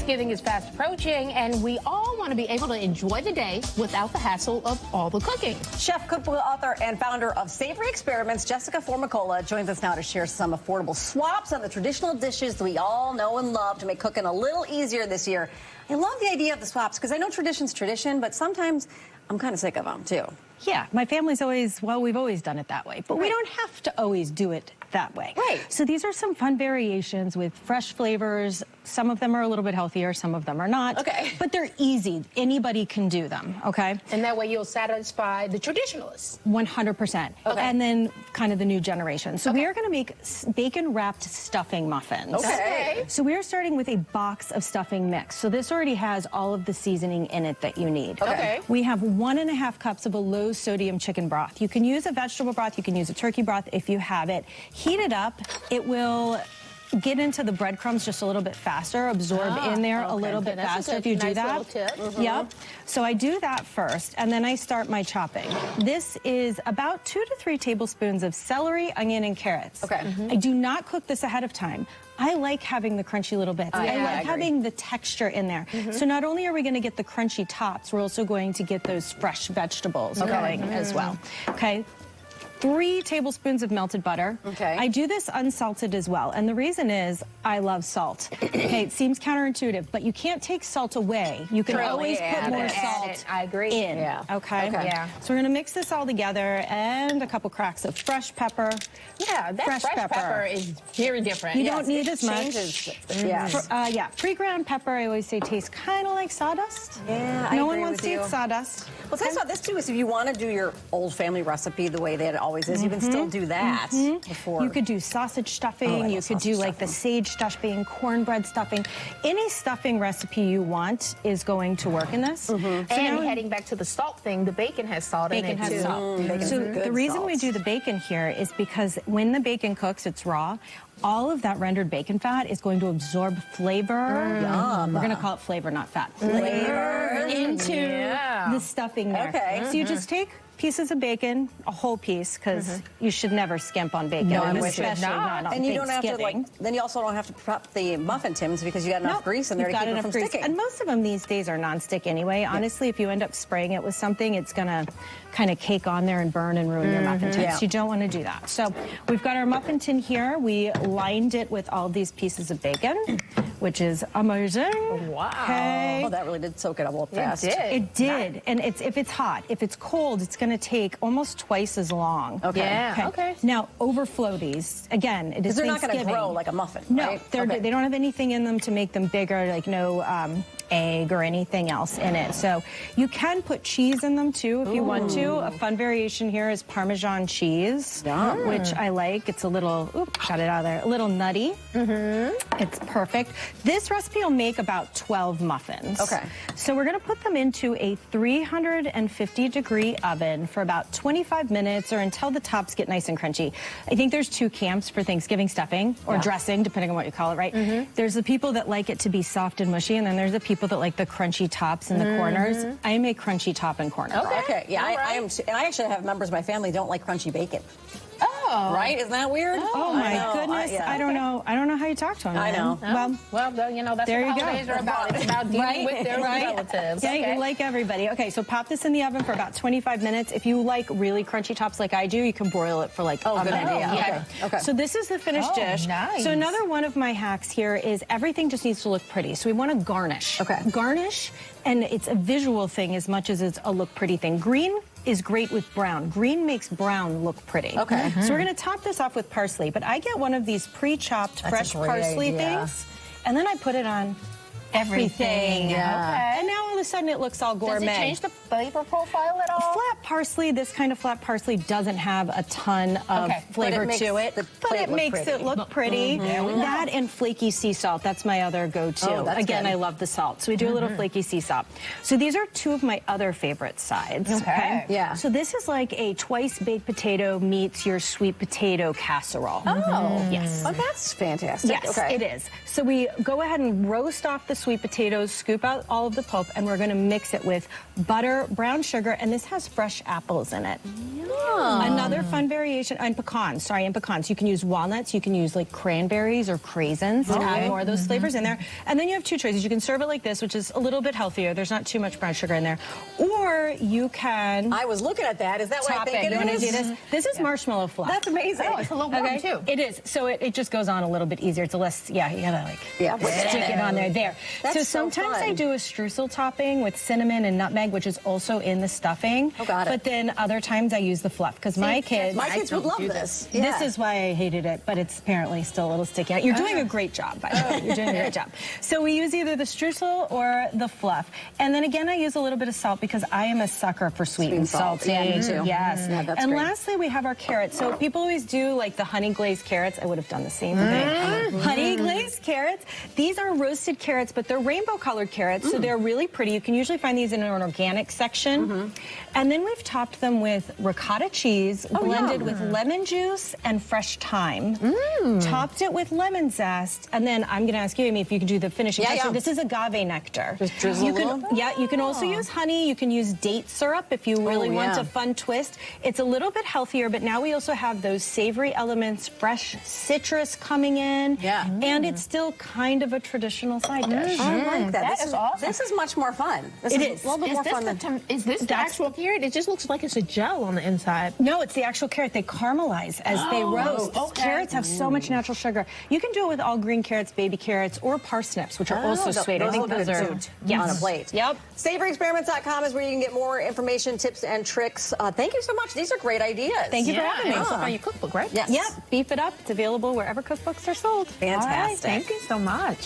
Thanksgiving is fast approaching, and we all want to be able to enjoy the day without the hassle of all the cooking. Chef, cookbook author, and founder of Savory Experiments, Jessica Formicola, joins us now to share some affordable swaps on the traditional dishes we all know and love to make cooking a little easier this year. I love the idea of the swaps because I know tradition's tradition, but sometimes I'm kind of sick of them, too. Yeah, my family's always, well, we've always done it that way, but we don't have to always do it that way. Right. So these are some fun variations with fresh flavors. Some of them are a little bit healthier, some of them are not. Okay. But they're easy. Anybody can do them, okay? And that way you'll satisfy the traditionalists. 100%. Okay. And then kind of the new generation. So we are going to make bacon-wrapped stuffing muffins. Okay. So we are starting with a box of stuffing mix. So this already has all of the seasoning in it that you need. Okay. We have 1.5 cups of a low-sodium chicken broth. You can use a vegetable broth. You can use a turkey broth if you have it. Heat it up. It will get into the breadcrumbs just a little bit faster, absorb in there a little bit faster if you do that. Tip. Yep. So I do that first, and then I start my chopping. This is about 2 to 3 tablespoons of celery, onion, and carrots. Okay. I do not cook this ahead of time. I like having the crunchy little bits. I like having the texture in there. So not only are we going to get the crunchy tops, we're also going to get those fresh vegetables going as well. Okay. 3 tablespoons of melted butter. Okay. I do this unsalted as well, and the reason is I love salt. Okay, it seems counterintuitive, but you can't take salt away. You can always put more salt I agree. in. Yeah. Okay? Yeah. So we're gonna mix this all together, and a couple cracks of fresh pepper. Yeah, that fresh pepper is very different. You don't need as much. Yeah. Pre-ground pepper, I always say, tastes kind of like sawdust. Yeah, I No one agree wants with to you. eat sawdust. Well, tell us about this, too, is if you want to do your old family recipe the way that it always is, you can still do that before. You could do sausage stuffing. You could do like the sage stuffing, cornbread stuffing. Any stuffing recipe you want is going to work in this. So And heading back to the salt thing, the bacon has salt in it, too. So the reason we do the bacon here is because when the bacon cooks, it's raw. All of that rendered bacon fat is going to absorb flavor. We're going to call it flavor, not fat. Flavor into the stuffing there. Okay. So you just take pieces of bacon, a whole piece, because you should never skimp on bacon. No, you especially should not. not on And you don't have to, Thanksgiving. then you also don't have to prep the muffin tins because you got enough grease in there to keep it from sticking. And most of them these days are non-stick anyway. Honestly, if you end up spraying it with something, it's going to kind of cake on there and burn and ruin your muffin tins. You don't want to do that. So we've got our muffin tin here. We lined it with all these pieces of bacon, which is amazing. Wow. Okay. Oh, that really did soak it up a little fast. It did. Nice. And if it's hot. If it's cold, it's going to take almost twice as long. Okay. Yeah. Okay. Now, overflow these. Again, it is They're not going to Thanksgiving. grow like a muffin, No, right? they don't have anything in them to make them bigger, like no egg or anything else in it. So you can put cheese in them too if you want to. A fun variation here is Parmesan cheese, which I like. It's a little, got it out of there, a little nutty. It's perfect. This recipe will make about 12 muffins. Okay. So we're going to put them into a 350-degree oven for about 25 minutes or until the tops get nice and crunchy. I think there's 2 camps for Thanksgiving stuffing or dressing, depending on what you call it, right? There's the people that like it to be soft and mushy, and then there's the people that like the crunchy tops in the corners. I am a crunchy top and corner. Okay. Yeah, I am too. And I actually have members of my family don't like crunchy bacon. Oh. Right? Isn't that weird? Oh my goodness! I don't know. I don't know how you talk to them. I know. Well, you know, that's there what you holidays go. are about. It's about dealing with their relatives. Yeah, you like everybody. Okay, so pop this in the oven for about 25 minutes. If you like really crunchy tops like I do, you can broil it for like a minute. Yeah. Okay. So this is the finished dish. Nice. So another one of my hacks here is everything just needs to look pretty. So we want to garnish. Okay. Garnish, and it's a visual thing as much as it's a look pretty thing. Green is great with brown. Green makes brown look pretty. Okay. So we're going to top this off with parsley, but I get one of these pre-chopped fresh parsley things, and then I put it on everything. Yeah. And now all of a sudden it looks all gourmet. Does it change the flavor profile at all? Flat parsley, this kind of flat parsley doesn't have a ton of flavor to it, but it makes it look pretty. That and flaky sea salt, that's my other go-to. Again, I love the salt. So we do a little flaky sea salt. So these are 2 of my other favorite sides. Okay. Yeah. So this is like a twice baked potato meets your sweet potato casserole. Oh. Yes. Oh, that's fantastic. Yes, it is. So we go ahead and roast off the sweet potatoes, scoop out all of the pulp, and we're going to mix it with butter, brown sugar, and this has fresh apples in it. Another fun variation, and pecans, you can use walnuts, you can use like cranberries or craisins to add more of those flavors in there. And then you have two choices. You can serve it like this, which is a little bit healthier. There's not too much brown sugar in there. Or you can... I was looking at that. Is that what I think it is? You want to do this? This is marshmallow fluff. That's amazing. Oh, it's a little warm too. It is. So it just goes on a little bit easier. It's a less, you gotta like stick it on there. That's so sometimes I do a streusel topping with cinnamon and nutmeg, which is also in the stuffing. Oh, got it. But then other times I use the fluff because my kids would love this. This is why I hated it, but it's apparently still a little sticky. You're doing a great job, by the way. You're doing a great job. So we use either the streusel or the fluff. And then again, I use a little bit of salt because I am a sucker for sweet and salty. Yeah, me too. Yes. Yeah, that's and great. lastly, we have our carrots. So people always do like the honey glazed carrots. I would have done the same thing. Honey glazed carrots. These are roasted carrots, but they're rainbow colored carrots, so they're really pretty. You can usually find these in an organic section. And then we've topped them with ricotta cheese blended with lemon juice and fresh thyme. Topped it with lemon zest, and then I'm going to ask you, Amy, if you could do the finishing touch. This is agave nectar. Just drizzle you can, you can also use honey. You can use date syrup if you really want a fun twist. It's a little bit healthier, but now we also have those savory elements, fresh citrus coming in. And it's still kind of a traditional side dish. I like that. That is awesome. This is much more fun. This is a little bit more fun than... Is this the actual carrot? It just looks like it's a gel on the inside. No, it's the actual carrot. They caramelize as they roast. Carrots have so much natural sugar. You can do it with all green carrots, baby carrots, or parsnips, which are also sweet. I think those are on a plate. Yep. SavoryExperiments.com is where you can get more information, tips, and tricks. Thank you so much. These are great ideas. Thank you for having me. It's also on your cookbook, right? Yes. Yep. Beef it up. It's available wherever cookbooks are sold. Fantastic. All right, thank you so much.